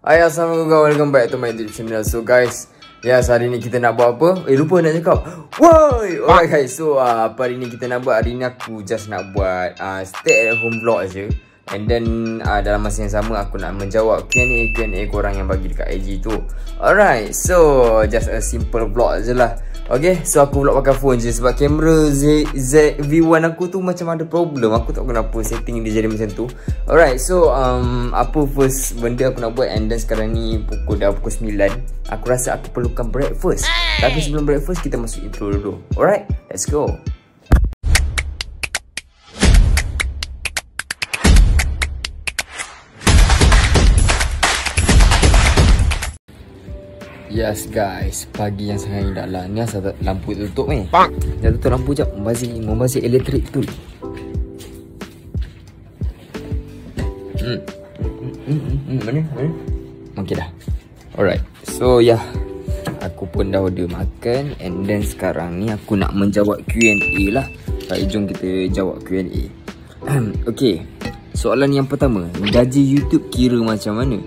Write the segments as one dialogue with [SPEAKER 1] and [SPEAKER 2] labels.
[SPEAKER 1] Hai, assalamualaikum guys, welcome back to my YouTube channel. So guys, yes, hari ni kita nak buat apa? Lupa nak cakap. Woi, alright guys. So apa hari ni kita nak buat? Hari ni aku just nak buat stay at home vlog je. And then dalam masa yang sama aku nak menjawab Q&A korang yang bagi dekat IG tu. Alright, so just a simple vlog je lah. Okay, so aku vlog pakai phone je sebab kamera ZV-1 aku tu macam ada problem. Aku tak tahu kenapa setting dia jadi macam tu. Alright, so apa first benda aku nak buat. And then sekarang ni dah pukul 9. Aku rasa aku perlukan breakfast. Tapi sebelum breakfast kita masuk intro dulu. Alright, let's go. Yes guys, pagi yang sangat indahlah. Ni asal lampu tutup ni. Dah tutup lampu jap. Membazir elektrik tu. Mana? Okay dah. Alright. So aku pun dah order makan. And then sekarang ni aku nak menjawab Q&A lah. Baik, jom kita jawab Q&A. Okay, soalan yang pertama, gaji YouTube kira macam mana?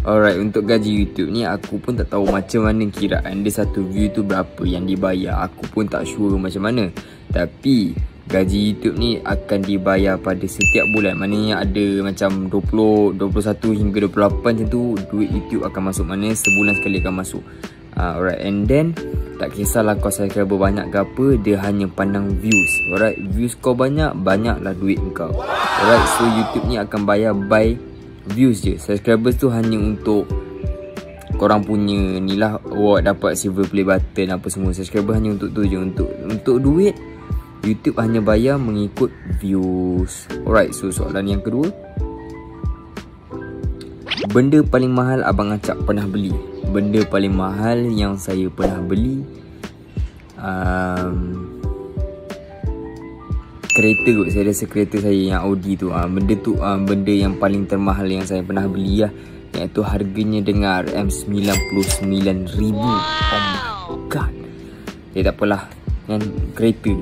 [SPEAKER 1] Alright, untuk gaji YouTube ni aku pun tak tahu macam mana kiraan dia satu view tu berapa yang dibayar. Aku pun tak sure macam mana. Tapi gaji YouTube ni akan dibayar pada setiap bulan. Maknanya ada macam 20, 21 hingga 28 macam tu. Duit YouTube akan masuk, mana sebulan sekali akan masuk. Alright, and then tak kisahlah kau subscriber banyak ke apa, dia hanya pandang views. Alright, views kau banyak, banyaklah duit kau. Alright, so YouTube ni akan bayar by views je. Subscribers tu hanya untuk korang punya ni lah, award dapat silver play button apa semua. Subscriber hanya untuk tu je. Untuk duit YouTube hanya bayar mengikut views. Alright, so soalan yang kedua, benda paling mahal Abang Acap pernah beli. Benda paling mahal yang saya pernah beli kereta kot. Saya rasa kereta saya yang Audi tu. Benda tu benda yang paling termahal yang saya pernah beli lah. Iaitu harganya dengan RM99,000. Oh my god. Tak apalah kan, kereta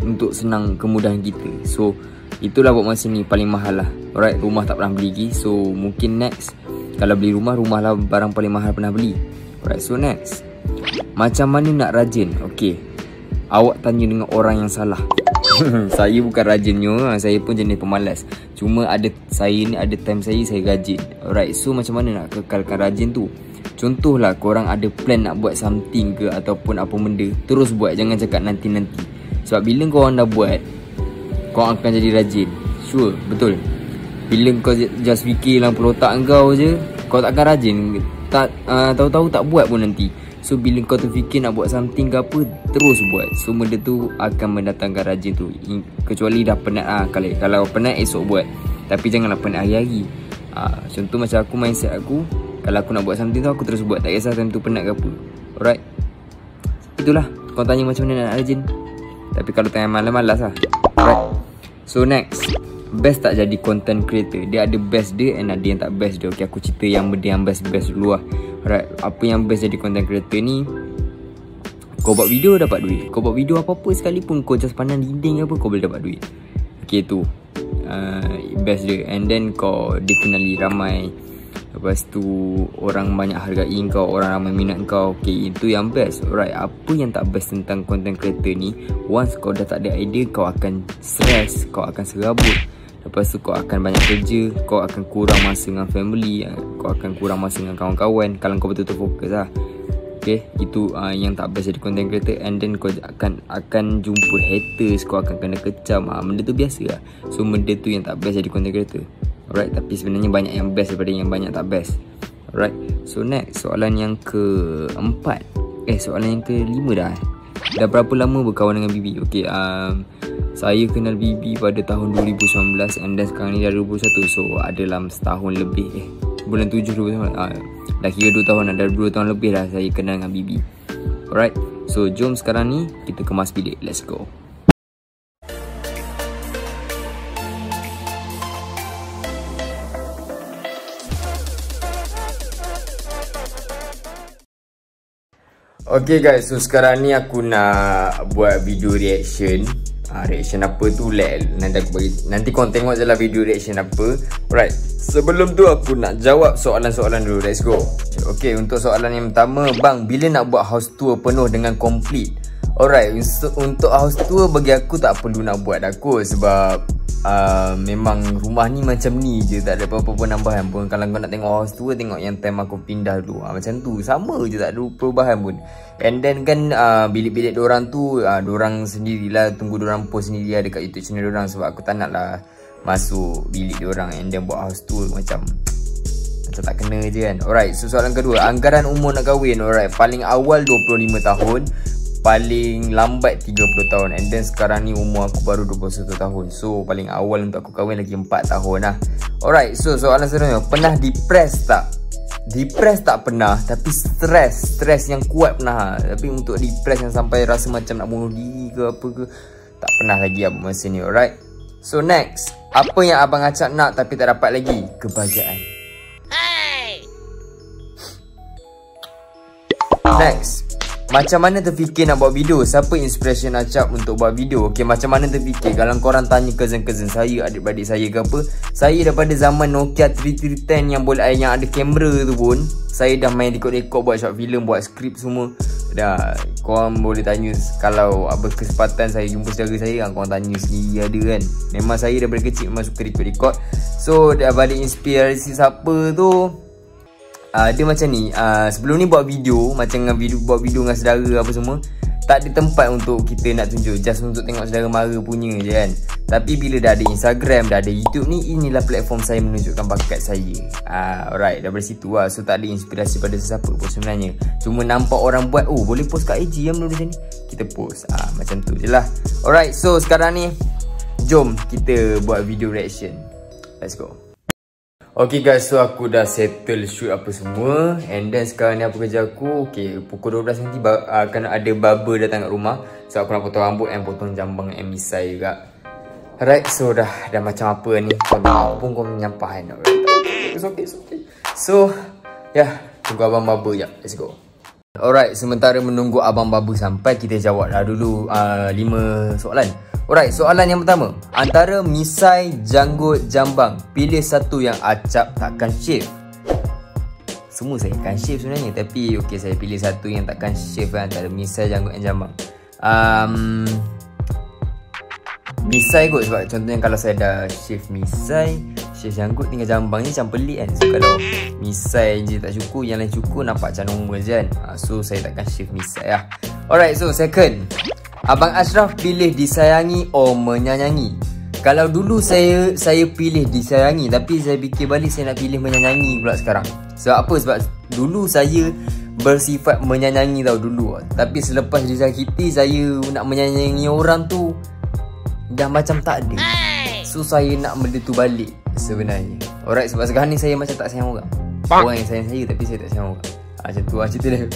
[SPEAKER 1] untuk senang kemudahan kita. So itulah buat masa ni paling mahal lah. Alright, rumah tak pernah beli lagi. So mungkin next kalau beli rumah lah barang paling mahal pernah beli. Alright, so next, macam mana nak rajin? Okay, awak tanya dengan orang yang salah. Saya bukan rajinnya, saya pun jenis pemalas. Cuma saya ni ada time saya rajin. Alright, so macam mana nak kekalkan rajin tu? Contohlah korang ada plan nak buat something ke ataupun apa benda, terus buat, jangan cakap nanti-nanti. Sebab bila korang dah buat, korang akan jadi rajin. Sure, betul. Bila kau just fikir dalam otak kau je, kau takkan rajin. Tahu-tahu tak buat pun nanti. So bila kau terfikir nak buat something ke apa, terus buat. So benda tu akan mendatangkan rajin tu. Kecuali dah penat kalau penat esok buat. Tapi janganlah penat hari-hari. Contoh macam aku, mindset aku, kalau aku nak buat something tu aku terus buat. Tak kisah time tu penat ke apa. Alright, itulah. Kau tanya macam mana nak rajin. Tapi kalau tanya malas-malas lah. Alright, so next, best tak jadi content creator? Dia ada best dia and ada yang tak best dia. Okay, aku cerita yang benda yang best dulu lah. Alright, apa yang best jadi content creator ni, kau buat video dapat duit. Kau buat video apa-apa sekalipun, kau just pandang dinding apa, kau boleh dapat duit. Okay, tu best dia. And then kau dikenali ramai. Lepas tu orang banyak hargai kau, orang ramai minat kau. Okay, itu yang best. Alright, apa yang tak best tentang content creator ni, once kau dah tak ada idea, kau akan stress, kau akan serabut. Lepas tu kau akan banyak kerja, kau akan kurang masa dengan family, kau akan kurang masa dengan kawan-kawan kalau kau betul-betul fokus lah. Okay, itu yang tak best jadi content creator. And then kau akan jumpa haters, kau akan kena kecam. Benda tu biasa lah. So benda tu yang tak best jadi content creator. Alright, tapi sebenarnya banyak yang best daripada yang banyak tak best. Alright, so next, soalan yang keempat. Soalan yang kelima dah. Dah berapa lama berkawan dengan Bibi? Okay, saya kenal Bibi pada tahun 2019 and then sekarang ni dah 2021. So ada dalam setahun lebih. Bulan 7 2019. Dah kira 2 tahun, dah 2 tahun lebih dah saya kenal dengan Bibi. Alright, so jom sekarang ni kita kemas bilik. Let's go. Okay guys, so sekarang ni aku nak buat video reaction reaction apa tu nanti korang tengok je lah video reaction apa. Alright, sebelum tu aku nak jawab soalan-soalan dulu. Let's go. Okay, untuk soalan yang pertama, bang, bila nak buat house tour penuh dengan complete? Alright, untuk house tour bagi aku tak perlu nak buat dah kot, sebab memang rumah ni macam ni je, tak ada apa-apa pun nambahan pun. Kalau kau nak tengok house tour, tengok yang time aku pindah dulu, macam tu, sama je, tak ada perubahan pun. And then kan bilik-bilik diorang tu diorang sendirilah, tunggu diorang post sendiri lah dekat YouTube channel diorang, sebab aku tak nak lah masuk bilik diorang and then buat house tour macam tak kena je kan. Alright, so soalan kedua, anggaran umur nak kahwin. Alright, paling awal 25 tahun, paling lambat 30 tahun. And then sekarang ni umur aku baru 21 tahun. So paling awal untuk aku kahwin lagi 4 tahun lah. Alright, so soalan seterusnya, pernah depressed tak? Depressed tak pernah, tapi stres yang kuat pernah. Tapi untuk depressed yang sampai rasa macam nak bunuh diri ke apa ke, tak pernah lagi apa masa ni. Alright, so next, apa yang Abang Acap nak tapi tak dapat lagi? Kebahagiaan. Next, macam mana terfikir nak buat video? Siapa inspiration Acap untuk buat video? Okay, macam mana terfikir? Kalau korang tanya cousin-cousin saya, adik-beradik saya ke apa, saya daripada zaman Nokia 3310 yang ada kamera tu pun, saya dah main rekod-rekod, buat short film, buat skrip semua. Dah, korang boleh tanya kalau berkesempatan saya jumpa saudara saya, korang tanya sendiri ada kan. Memang saya daripada kecil memang suka rekod-rekod. So, dah balik inspirasi siapa tu, dia macam ni, sebelum ni buat video, macam buat video dengan saudara apa semua, tak ada tempat untuk kita nak tunjuk, just untuk tengok saudara mara punya je kan. Tapi bila dah ada Instagram, dah ada YouTube ni, inilah platform saya menunjukkan bakat saya. Alright, dari situ lah. So tak ada inspirasi pada sesiapa pun sebenarnya. Cuma nampak orang buat, oh boleh post kat IG yang menurut macam ni, kita post. Macam tu je lah. Alright, so sekarang ni jom kita buat video reaction. Let's go. Okay guys, so aku dah settle shoot apa semua. And then sekarang ni apa kerja aku, okay, pukul 12 nanti akan ada barber datang kat rumah. So aku nak potong rambut and potong jambang and misai juga. Alright, so dah macam apa ni, kau tengok pun kau menyampah kan. It's okay. So tunggu abang barber jap, let's go. Alright, sementara menunggu abang barber sampai, kita jawab dah dulu 5 soalan. Alright, soalan yang pertama, antara misai, janggut, jambang, pilih satu yang Acap takkan shave. Semua saya akan shave sebenarnya, tapi okay, saya pilih satu yang takkan shave kan, antara misai, janggut dan jambang. Misai kot, sebab contohnya kalau saya dah shave misai, shave janggut tinggal jambang ni macam pelik kan. So kalau misai je tak cukup, yang lain cukup, nampak macam normal je kan. So saya takkan shave misai lah. Alright, so second, Abang Ashraf pilih disayangi atau menyayangi? Kalau dulu saya pilih disayangi, tapi saya fikir balik saya nak pilih menyayangi pula sekarang. Sebab apa? Sebab dulu saya bersifat menyayangi tau dulu. Tapi selepas disakiti, saya nak menyayangi orang tu dah macam tak ada. So saya nak benda tu balik sebenarnya. Alright, sebab sekarang ni saya macam tak sayang orang. Orang yang sayang saya tapi saya tak sayang orang. Macam tu lah cerita dia.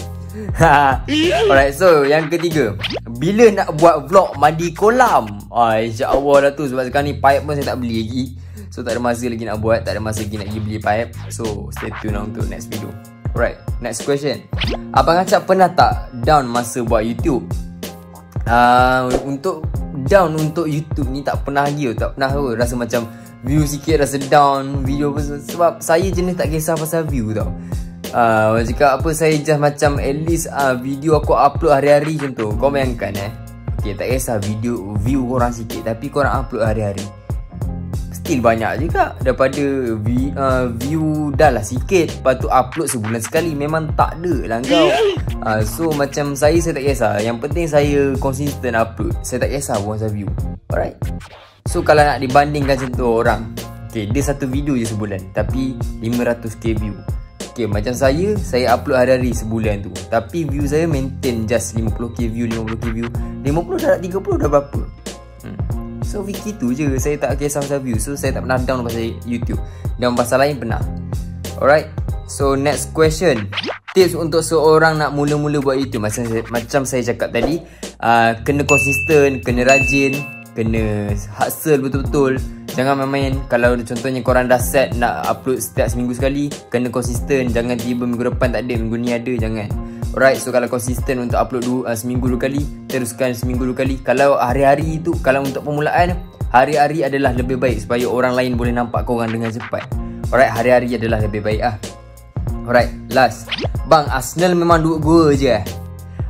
[SPEAKER 1] Alright, so yang ketiga, bila nak buat vlog mandi kolam? InsyaAllah dah tu, sebab sekarang ni pipe pun saya tak beli lagi. So tak ada masa lagi nak buat, tak ada masa lagi nak pergi beli pipe. So stay tune lah untuk next video. Alright, next question, Abang Acap pernah tak down masa buat YouTube? Untuk down untuk YouTube ni tak pernah lagi. Tak pernah rasa macam view sikit rasa down video. Sebab saya jenis tak kisah pasal view tau. Jika apa, saya just macam at least video aku upload hari-hari macam tu. Kau bayangkan okay, tak kisah video view korang sikit, tapi korang upload hari-hari, still banyak juga daripada view dah lah sikit, lepas tu upload sebulan sekali, memang tak ada lah kau. So macam saya tak kisah, yang penting saya konsisten upload, saya tak kisah pun pasal view. Alright, so kalau nak dibandingkan macam tu orang, okay, dia satu video je sebulan tapi 500k view. Okay, macam saya upload hari-hari sebulan tu, tapi view saya maintain just 50k view, 50k view, 50 dah 30 dah berapa. So fikir tu je, saya tak kisah pasal view. So saya tak pernah down pasal YouTube. Dan pasal lain pernah. Alright, so next question, tips untuk seorang nak mula-mula buat YouTube. Macam saya cakap tadi, kena konsisten, kena rajin, kena hustle betul-betul. Jangan main-main. Kalau contohnya korang dah set nak upload setiap seminggu sekali, kena konsisten. Jangan tiba minggu depan tak ada, minggu ni ada, jangan. Alright, so kalau konsisten untuk upload seminggu 2 kali, teruskan seminggu 2 kali. Kalau hari-hari tu, kalau untuk permulaan, hari-hari adalah lebih baik supaya orang lain boleh nampak korang dengan cepat. Alright, hari-hari adalah lebih baik ah. Alright, last. Bang, Arsenal memang duduk gua je.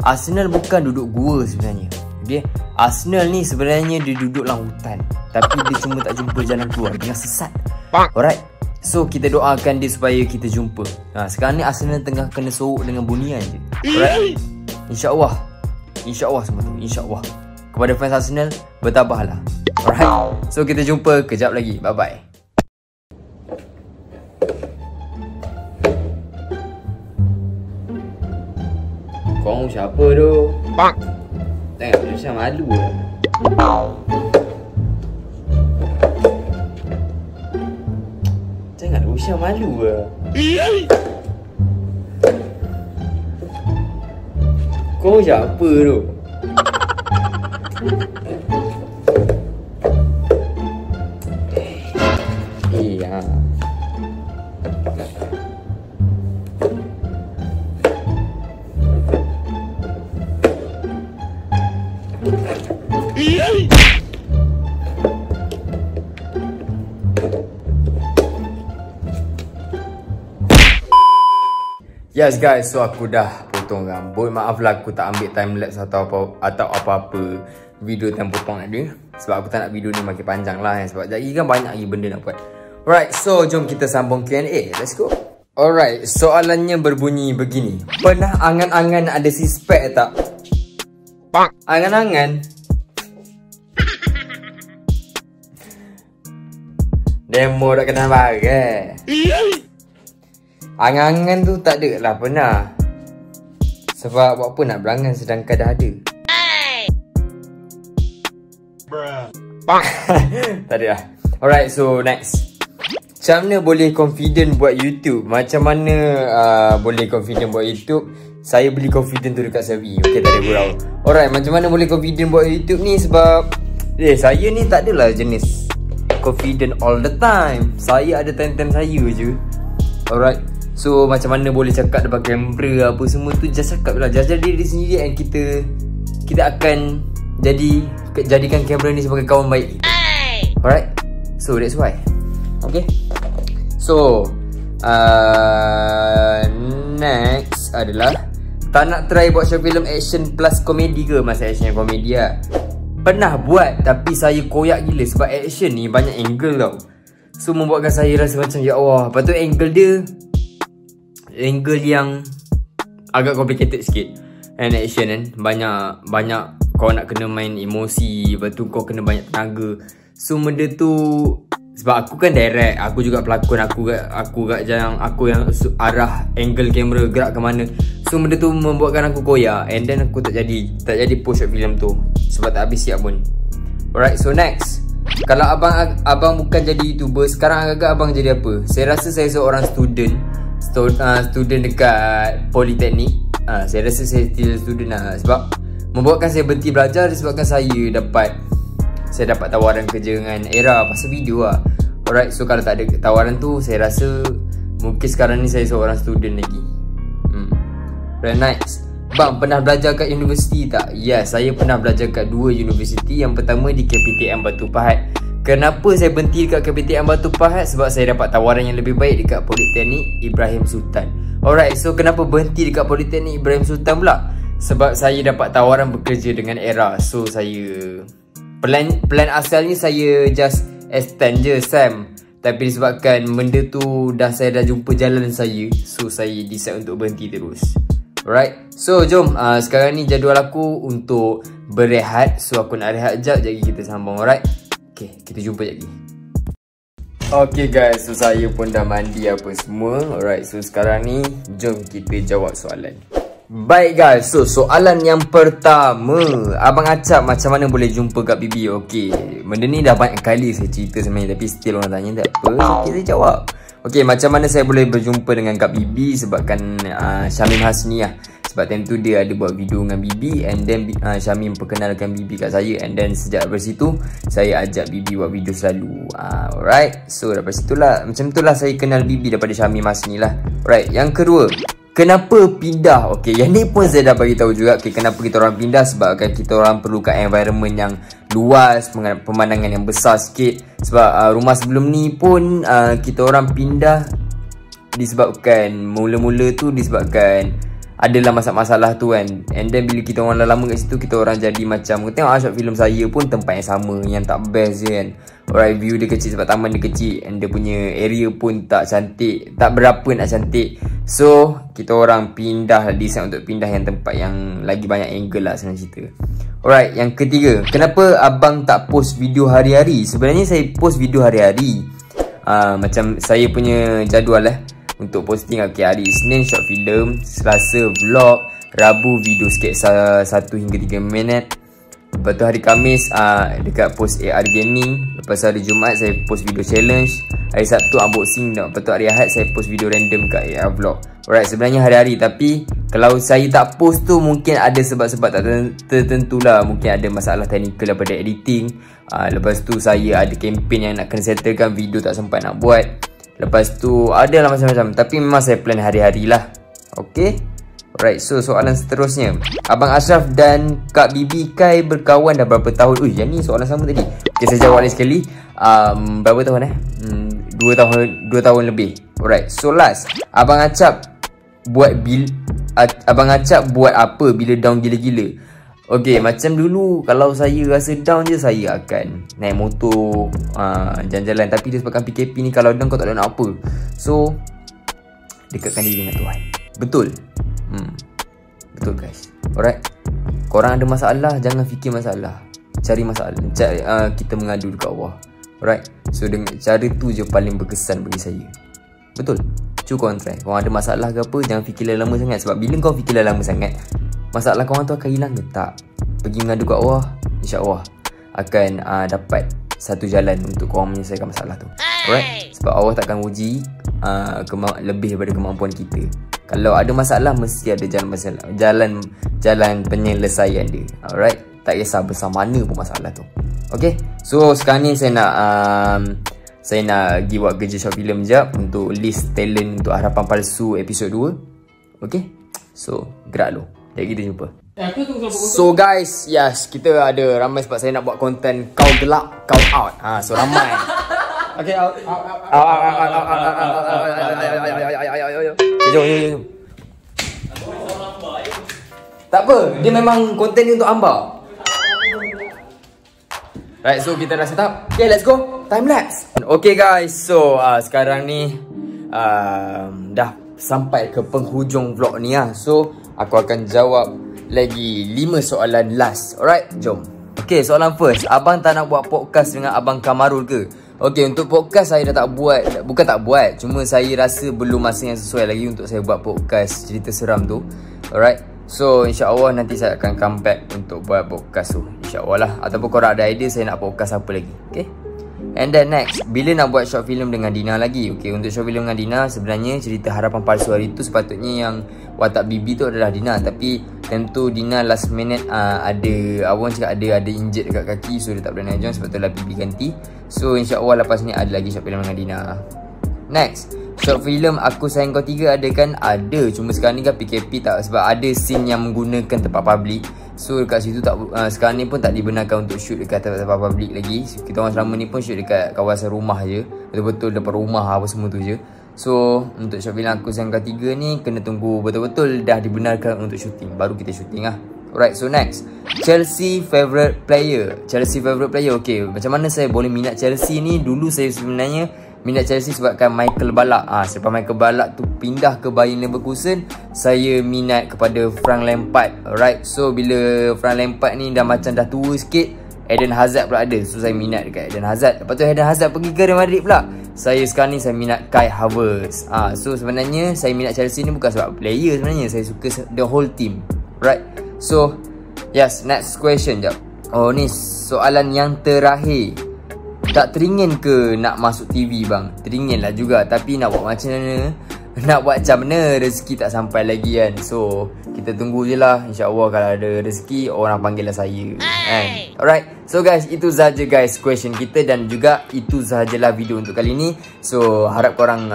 [SPEAKER 1] Arsenal bukan duduk gua sebenarnya. Okay? Arsenal ni sebenarnya dia duduk dalam hutan, tapi dia cuma tak jumpa jalan keluar, dia sesat. Alright, so kita doakan dia supaya kita jumpa. Sekarang ni Arsenal tengah kena sorok dengan bunian je. Alright, InsyaAllah semua tu, InsyaAllah. Kepada fans Arsenal, bertabahlah. Alright, so kita jumpa kejap lagi. Bye bye. Kau siapa tu? Tengok macam malu lah. Jangan Rusya malu lah. Kau siapa tu? Iya. Yes guys, so aku dah potong rambut. Maaf lah aku tak ambil time lapse atau apa-apa video yang potong ada. Sebab aku tak nak video ni makin panjang lah sebab jadi kan banyak lagi benda nak buat. Alright, so jom kita sambung Q&A. Let's go. Alright, soalannya berbunyi begini. Pernah angan-angan ada sispek tak? Angan-angan? Demo tak kenal bagai. Angan-angan tu tak ada lah pernah. Sebab buat apa nak berangan sedangkan dah ada. Tak ada lah. Alright, so next. Macam mana boleh confident buat YouTube? Macam mana boleh confident buat YouTube? Saya beli confident tu dekat Savi. Okay, tak ada gurau. Alright, macam mana boleh confident buat YouTube ni? Sebab saya ni tak adalah jenis confident all the time. Saya ada time-time saya je. Alright, so macam mana boleh cakap depan kamera apa semua tu, just cakap lah, just jadi diri sendiri. And kita akan jadikan kamera ni sebagai kawan baik kita. Alright, so that's why. Okay, so next adalah tak nak try buat short film action plus komedi ke? Masa action yang komedi lah pernah buat, tapi saya koyak gila sebab action ni banyak angle tau. So membuatkan saya rasa macam ya Allah. Lepas tu angle yang agak complicated sikit. And action kan banyak kau nak kena main emosi, lepas tu kau kena banyak tenaga. So benda tu sebab aku kan direct, aku juga pelakon, aku yang arah angle kamera gerak ke mana. So benda tu membuatkan aku koyak. And then aku tak jadi post short film tu sebab tak habis siap pun. Alright, so next. Kalau abang bukan jadi YouTuber, sekarang agak-agak abang jadi apa? Saya rasa saya seorang student dekat Politeknik. Saya rasa saya still student lah. Sebab membuatkan saya berhenti belajar disebabkan saya dapat tawaran kerja dengan Era pasal video lah. Alright, so kalau tak ada tawaran tu, saya rasa mungkin sekarang ni saya seorang student lagi. Right, next. Bang, pernah belajar kat universiti tak? Yes, saya pernah belajar kat 2 universiti. Yang pertama di KPTM Batu Pahat. Kenapa saya berhenti dekat KPTM Batu Pahat? Sebab saya dapat tawaran yang lebih baik dekat Politeknik Ibrahim Sultan. Alright, so kenapa berhenti dekat Politeknik Ibrahim Sultan pula? Sebab saya dapat tawaran bekerja dengan Era. So saya plan asalnya saya just extend je Sam. Tapi disebabkan benda tu saya dah jumpa jalan saya, so saya decide untuk berhenti terus. Alright, so jom sekarang ni jadual aku untuk berehat. So aku nak rehat sekejap, jadi kita sambung. Alright, okay, kita jumpa lagi. Okay guys, so saya pun dah mandi apa semua. Alright, so sekarang ni jom kita jawab soalan. Baik guys, so soalan yang pertama, Abang Acap macam mana boleh jumpa Kak Bibi? Okay, benda ni dah banyak kali saya cerita sebenarnya, tapi still orang tanya, tak apa, so kita jawab. Okay, macam mana saya boleh berjumpa dengan Kak Bibi? Sebabkan Syamim Hasni lah. Sebab time tu dia ada buat video dengan Bibi, and then Syamim perkenalkan Bibi kat saya. And then sejak dari situ saya ajak Bibi buat video selalu. Alright, so daripada situlah, macam itulah saya kenal Bibi daripada Syamim Hasni lah. Alright, yang kedua, kenapa pindah? Okay, yang ni pun saya dah bagi tahu juga. Okay, kenapa kita orang pindah? Sebab kita orang perlukan environment yang luas, pemandangan yang besar sikit. Sebab rumah sebelum ni pun kita orang pindah disebabkan mula-mula tu disebabkan adalah masalah-masalah tu kan. And then bila kita orang dah lama kat situ, kita orang jadi macam, tengok short film saya pun tempat yang sama, yang tak best je kan. Alright, view dia kecil sebab taman dia kecil, and dia punya area pun tak cantik, tak berapa nak cantik. So kita orang pindah, decide untuk pindah yang tempat yang lagi banyak angle lah senang cerita. Alright, yang ketiga, kenapa abang tak post video hari-hari? Sebenarnya saya post video hari-hari, macam saya punya jadual untuk posting. Okay, hari Isnin short film, Selasa vlog, Rabu video sketsa 1 hingga 3 minit. Lepas tu hari Khamis dekat post AR Gaming. Lepas tu hari Jumaat saya post video challenge. Hari Sabtu unboxing. Lepas tu hari Ahad saya post video random kat AR vlog. Alright, sebenarnya hari-hari, tapi kalau saya tak post tu mungkin ada sebab-sebab tak tertentu lah. Mungkin ada masalah teknikal daripada editing. Lepas tu saya ada campaign yang nak kena settlekan, video tak sempat nak buat. Lepas tu adalah macam-macam, tapi memang saya plan hari-hari lah. Okay, alright, so soalan seterusnya, Abang Ashraf dan Kak Bibi Kai berkawan dah berapa tahun? Yang ni soalan sama tadi. Okay, saya jawab lagi sekali. Berapa tahun 2 tahun lebih. Alright, so last, Abang Acap buat apa bila down gila-gila? Okay, macam dulu kalau saya rasa down je, saya akan naik motor jalan-jalan. Tapi disebabkan PKP ni, kalau down kau tak ada nak apa. So dekatkan diri dengan Tuhan. Betul? Betul guys. Alright, korang ada masalah, jangan fikir masalah, cari masalah, kita mengadu dekat Allah. Alright, so dengan cara tu je paling berkesan bagi saya. Betul? Cuba korang try. Korang ada masalah ke apa, jangan fikir lama sangat. Sebab bila kau fikir lama sangat, masalah korang tu akan hilang ke tak? Pergi mengadu kat Allah, insya-Allah akan dapat satu jalan untuk korang menyelesaikan masalah tu. Alright? Sebab Allah takkan uji lebih daripada kemampuan kita. Kalau ada masalah, mesti ada jalan penyelesaian dia. Alright? Tak kisah besar mana pun masalah tu. Okay? So sekarang ni saya nak pergi buat kerja short film sekejap untuk list talent untuk Harapan Palsu episod 2. Okay? So gerak dulu. Jadi kita jumpa. So guys, yes, kita ada ramai sebab saya nak buat konten kau gelap, kau out. So ramai. Okay, out. Jom. Tak apa, dia memang konten ni untuk hamba. Right, so kita dah set up. Okay, let's go. Time lapse. Okay guys, so sekarang ni dah sampai ke penghujung vlog ni lah. So aku akan jawab lagi 5 soalan last. Alright, jom. Okay, soalan first, abang tak nak buat podcast dengan Abang Kamarul ke? Okay, untuk podcast saya dah tak buat. Bukan tak buat, cuma saya rasa belum masa yang sesuai lagi untuk saya buat podcast cerita seram tu. Alright, so insyaAllah nanti saya akan come back untuk buat podcast tu, insyaAllah lah. Ataupun korang ada idea saya nak podcast apa lagi. Okay, and then next, bila nak buat short film dengan Dina lagi? Okay, untuk short film dengan Dina, sebenarnya cerita Harapan Palsu hari tu sepatutnya yang watak Bibi tu adalah Dina. Tapi tentu Dina last minute abang cakap ada injet dekat kaki, so dia tak boleh naik join, sebab tu lah Bibi ganti. So insyaAllah lepas ni ada lagi short film dengan Dina. Next, short film Aku Sayang Kau 3 ada kan? Ada, cuma sekarang ni kan PKP tak, sebab ada scene yang menggunakan tempat public. So dekat situ tak, sekarang ni pun tak dibenarkan untuk shoot dekat tempat public lagi. Kita orang selama ni pun shoot dekat kawasan rumah je, betul-betul depan rumah apa semua tu je. So untuk short film Aku Sayang Kau 3 ni kena tunggu betul-betul dah dibenarkan untuk syuting, baru kita syuting lah. Alright, so next, Chelsea favourite player. Okay, macam mana saya boleh minat Chelsea ni? Dulu saya sebenarnya minat Chelsea sebabkan Michael Ballack. Selepas Michael Ballack tu pindah ke Bayer Leverkusen, saya minat kepada Frank Lampard. Alright, so bila Frank Lampard ni dah macam dah tua sikit, Eden Hazard pula ada, so saya minat dekat Eden Hazard. Lepas tu Eden Hazard pergi ke Real Madrid pula, sekarang ni saya minat Kai Havertz. So sebenarnya saya minat Chelsea ni bukan sebab player, sebenarnya saya suka the whole team. Right, so yes, next question jap. Oh ni soalan yang terakhir. Tak teringin ke nak masuk TV bang? Teringin lah juga, tapi nak buat macam mana? Nak buat macam mana, rezeki tak sampai lagi kan. So kita tunggu je lah, InsyaAllah kalau ada rezeki orang panggil lah saya kan? Alright, so guys, itu sahaja guys question kita, dan juga itu sahajalah video untuk kali ni. So harap korang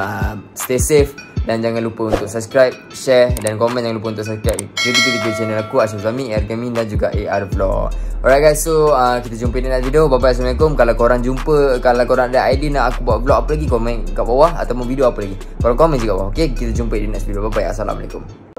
[SPEAKER 1] stay safe, Dan jangan lupa untuk subscribe, share dan komen. Jangan lupa untuk subscribe video channel aku, Ashraf Zami, AR Gaming dan juga AR Vlog. Alright guys, so kita jumpa di next video. Bye bye, Assalamualaikum. Kalau korang ada idea nak aku buat vlog apa lagi, komen kat bawah. Atau mau video apa lagi, korang komen juga bawah. Okay, kita jumpa di next video. Bye bye, Assalamualaikum.